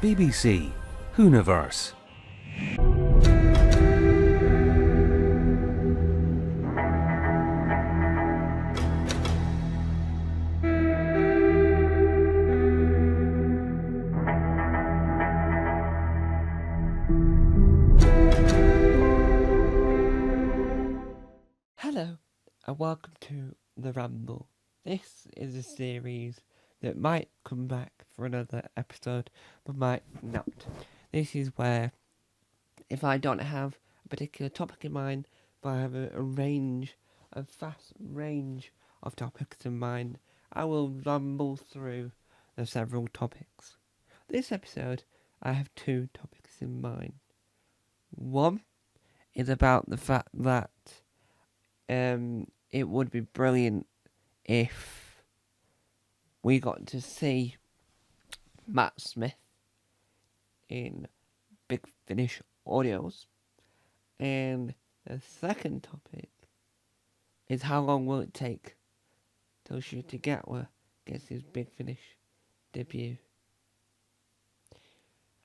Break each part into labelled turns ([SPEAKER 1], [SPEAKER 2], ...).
[SPEAKER 1] BBC Hooniverse.
[SPEAKER 2] Hello, and welcome to The Ramble. This is a series that might come back for another episode, but might not. This is where, if I don't have a particular topic in mind, but I have a vast range of topics in mind, I will ramble through the several topics. This episode, I have two topics in mind. One is about the fact that it would be brilliant if we got to see Matt Smith in Big Finish audios. And the second topic is how long will it take till Ncuti Gatwa gets his Big Finish debut.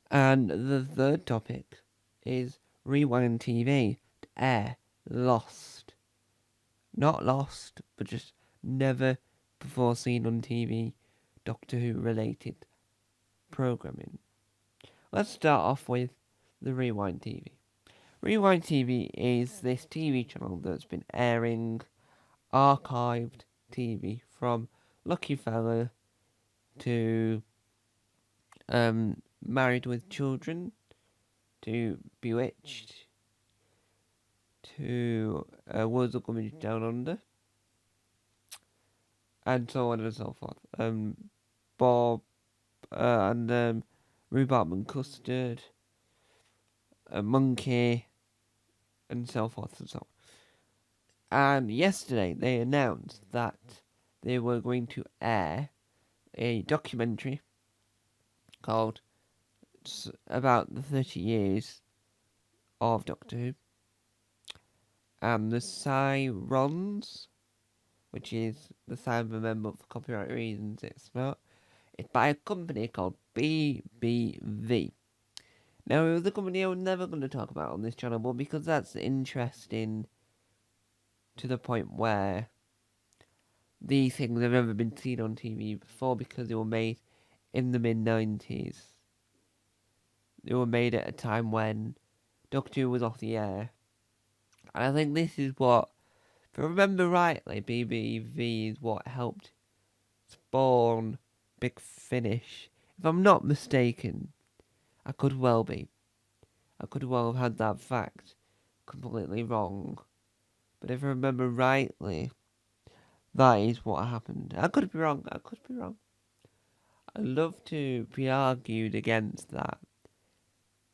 [SPEAKER 2] And the third topic is Rewind TV to air Lost. Not Lost, but just never before seen on TV Doctor Who related programming. Let's start off with the Rewind TV. Rewind TV is this TV channel that's been airing archived TV from Lucky Fella to Married with Children to Bewitched to Words of Gummidge Down Under, and so on and so forth. Bob and Rhubarb and Custard, a Monkey, and so forth and so on. And yesterday they announced that they were going to air a documentary called about the 30 years of Doctor Who. And the Sirens, which is the Sound of a Member for copyright reasons, it's by a company called BBV. Now, the company I'm never going to talk about on this channel, but because that's interesting to the point where these things have never been seen on TV before because they were made in the mid-90s. They were made at a time when Doctor Who was off the air. And I think this is what, if I remember rightly, BBV is what helped spawn Big Finish. If I'm not mistaken, I could well be. I could well have had that fact completely wrong. But if I remember rightly, that is what happened. I could be wrong. I'd love to be argued against that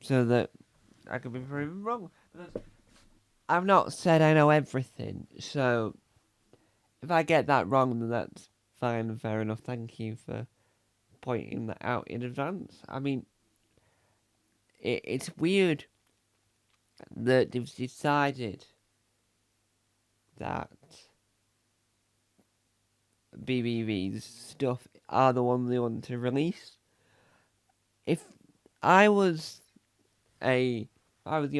[SPEAKER 2] so that I could be proven wrong. Because I've not said I know everything, so if I get that wrong, then that's fine and fair enough. Thank you for pointing that out in advance. I mean, it's weird that they've decided that BBV's stuff are the ones they want to release. If I was the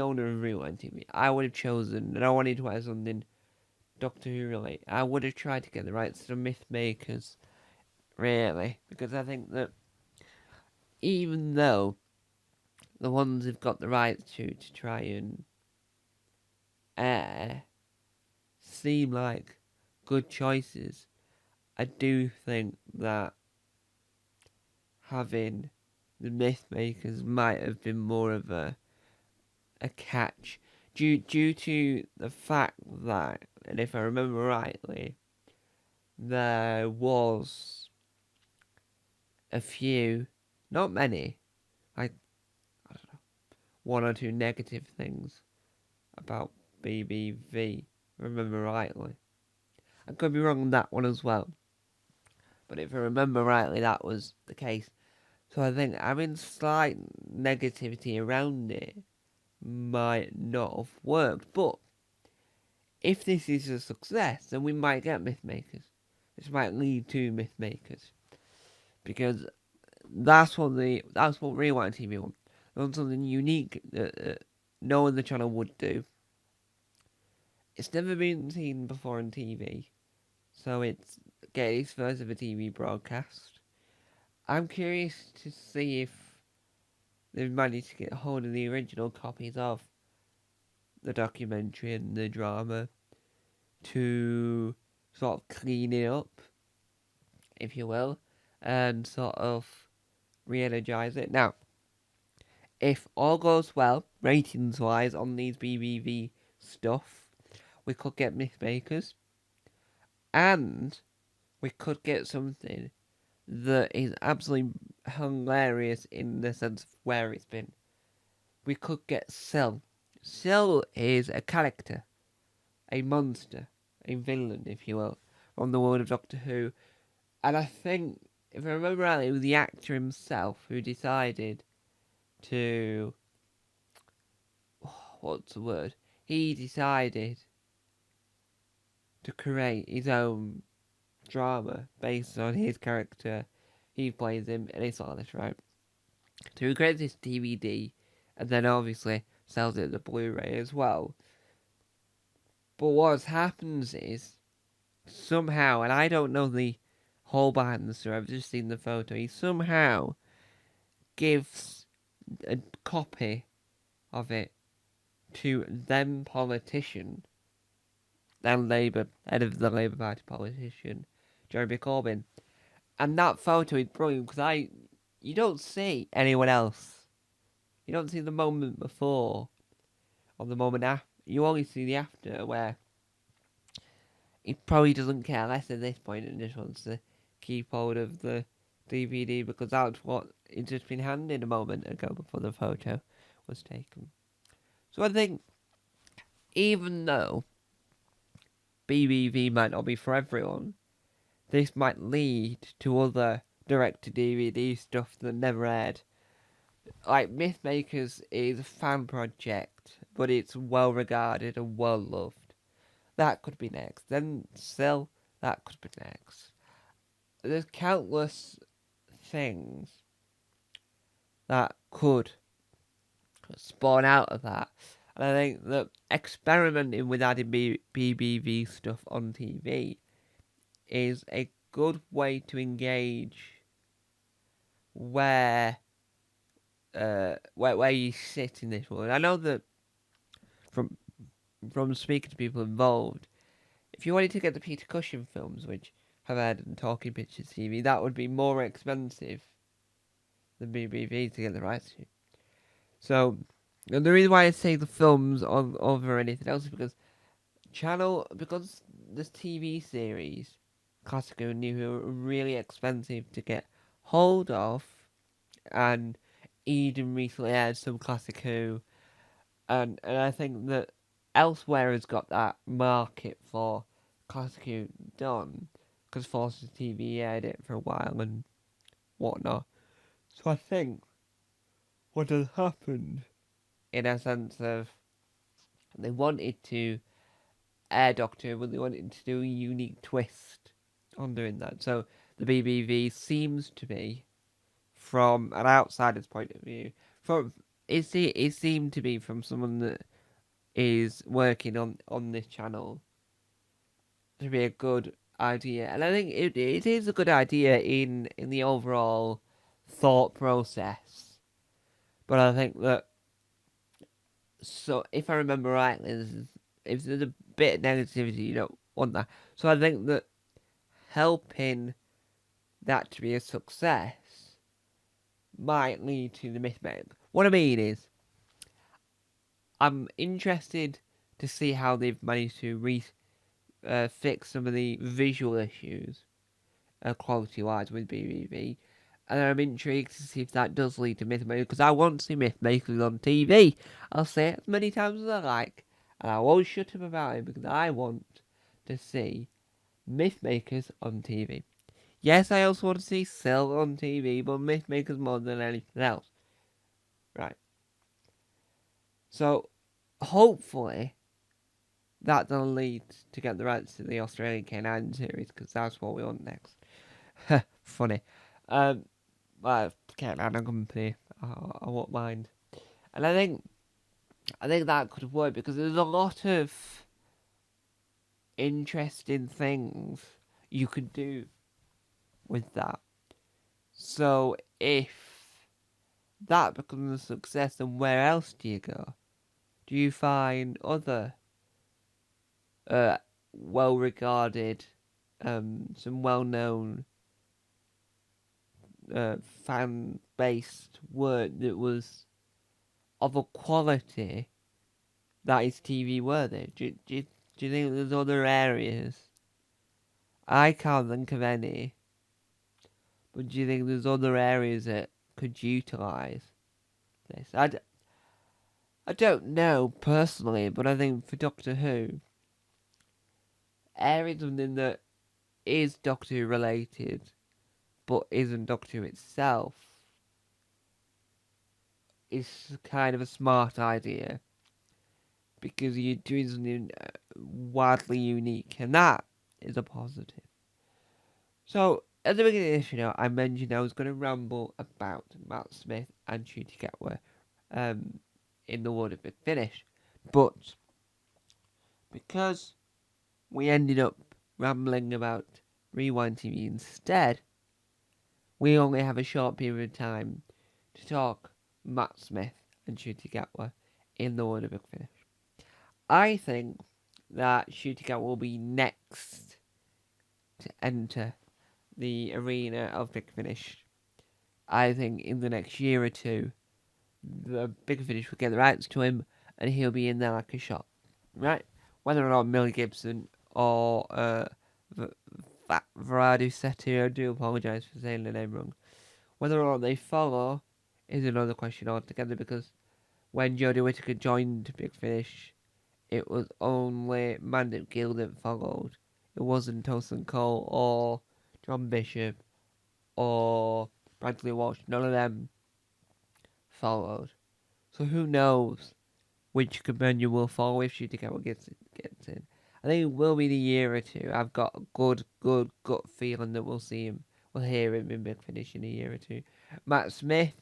[SPEAKER 2] owner of Rewind TV, I would have chosen, and I wanted to have something Doctor Who related. I would have tried to get the rights to Myth Makers, really, because I think that even though the ones who've got the rights to try and air seem like good choices, I do think that having the Myth Makers might have been more of a catch due to the fact that, and if I remember rightly, there was a few, not many, I don't know, one or two negative things about BBV, remember rightly. I could be wrong on that one as well, but if I remember rightly, that was the case. So I think having slight negativity around it might not have worked. But if this is a success, then we might get Myth Makers. This might lead to Myth Makers. Because that's what Rewind TV want. They want something unique that no other channel would do. It's never been seen before on TV, so it's getting its first ever TV broadcast. I'm curious to see if they've managed to get hold of the original copies of the documentary and the drama to sort of clean it up, if you will, and sort of re-energize it. Now, if all goes well, ratings-wise, on these BBV stuff, we could get Mythmakers, and we could get something that is absolutely hilarious in the sense of where it's been. We could get Sil. Sil is a character, a monster, a villain, if you will, from the world of Doctor Who. And I think, if I remember rightly, it was the actor himself who decided to... what's the word? He decided to create his own drama based on his character. He plays him, and it's all this, right? So he creates this DVD, and then obviously sells it as a Blu-ray as well. But what happens is, somehow, and I don't know the whole behind the story, I've just seen the photo, he somehow gives a copy of it to them politician, then head of the Labour Party politician, Jeremy Corbyn. And that photo is brilliant because you don't see anyone else. You don't see the moment before or the moment after. You only see the after where he probably doesn't care less at this point and just wants to keep hold of the DVD because that's what he'd just been handed a moment ago before the photo was taken. So I think even though BBV might not be for everyone, this might lead to other direct-to-DVD stuff that never aired. Like, Mythmakers is a fan project, but it's well regarded and well loved. That could be next. Then Sil, that could be next. There's countless things that could spawn out of that. And I think that experimenting with adding BBV stuff on TV is a good way to engage where you sit in this world. I know that from speaking to people involved, if you wanted to get the Peter Cushing films, which have aired on Talking Pictures TV, that would be more expensive than BBV to get the rights to. So, and the reason why I say the films over anything else is because this TV series, Classic Who and New Who, are really expensive to get hold of, and Eden recently aired some Classic Who, and I think that Elsewhere has got that market for Classic Who done, because Forces TV aired it for a while and whatnot. So I think what has happened, in a sense of, they wanted to air Doctor, but they wanted to do a unique twist on doing that. So the BBV seems to be, from an outsider's point of view, it seemed to be from someone that is working on this channel, to be a good idea. And I think it is a good idea in the overall thought process. But I think that, so if I remember rightly, if there's a bit of negativity, you don't want that. So I think that helping that to be a success might lead to the Mythmaker. What I mean is, I'm interested to see how they've managed to fix some of the visual issues, quality-wise, with BBV. And I'm intrigued to see if that does lead to Mythmakers, because I want to see Mythmakers on TV. I'll say it as many times as I like, and I won't shut up about it, because I want to see Mythmakers on TV. Yes, I also want to see Sil on TV, but Mythmakers more than anything else. Right. So, hopefully, that'll lead to get the rights to the Australian K9 series, because that's what we want next. Funny. Well, get another company. I won't mind. And I think that could work because there's a lot of interesting things you could do with that. So if that becomes a success, then where else do you go? Do you find other well-regarded, some well-known fan-based work that was of a quality that is TV worthy? Do you think there's other areas? I can't think of any. But do you think there's other areas that could utilise this? I don't know personally, but I think for Doctor Who, airing something that is Doctor Who related, but isn't Doctor Who itself, is kind of a smart idea. Because you're doing something wildly unique, and that is a positive. So, at the beginning of this video, I mentioned I was going to ramble about Matt Smith and Ncuti Gatwa in the World of Big Finish. But, because we ended up rambling about Rewind TV instead, we only have a short period of time to talk Matt Smith and Ncuti Gatwa in the World of Big Finish. I think that Ncuti Gatwa will be next to enter the arena of Big Finish. I think in the next year or two, the Big Finish will get the rights to him, and he'll be in there like a shot, right? Whether or not Millie Gibson or Varadu Sethi, I do apologise for saying the name wrong. Whether or not they follow is another question altogether, because when Jodie Whittaker joined Big Finish, it was only Mandip Gill that followed. It wasn't Tosin Cole or John Bishop or Bradley Walsh. None of them followed. So who knows which companion will follow if Ncuti Gatwa gets in. I think it will be the year or two. I've got a good gut feeling that we'll hear him in Big Finish in a year or two. Matt Smith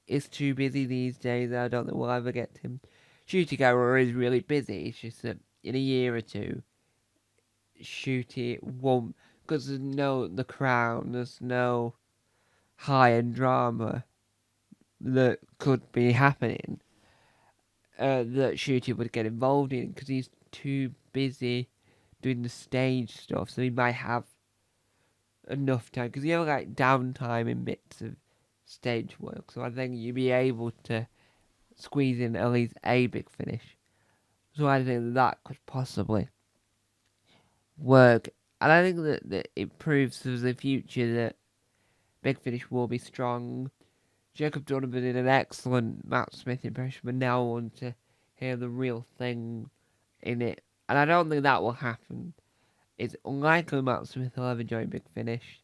[SPEAKER 2] is too busy these days. I don't think we'll ever get him. Ncuti Gatwa is really busy. It's just that in a year or two, Ncuti won't, because there's no The Crown, there's no high-end drama that could be happening that Ncuti would get involved in, because he's too busy doing the stage stuff, so he might have enough time, because you have like downtime in bits of stage work, so I think you'd be able to squeeze in at least a Big Finish. So I think that could possibly work, and I think that it proves for the future that Big Finish will be strong. Jacob Donovan did an excellent Matt Smith impression, but now I want to hear the real thing in it, and I don't think that will happen. It's unlikely Matt Smith will ever join Big Finish,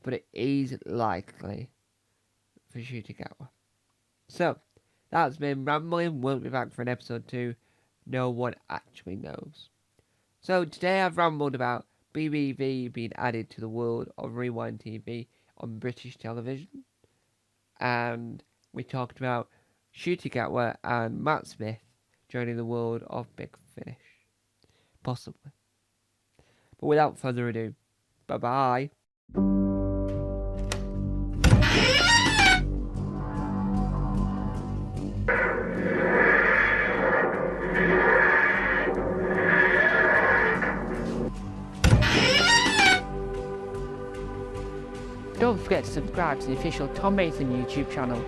[SPEAKER 2] but it is likely for Ncuti Gatwa. So, that's been rambling. We'll be back for an episode 2. No one actually knows. So, today I've rambled about BBV being added to the world of Rewind TV on British television. And we talked about Ncuti Gatwa and Matt Smith joining the world of Big Finish. Possibly. But without further ado, bye-bye.
[SPEAKER 3] Don't forget to subscribe to the official Tom Mason YouTube channel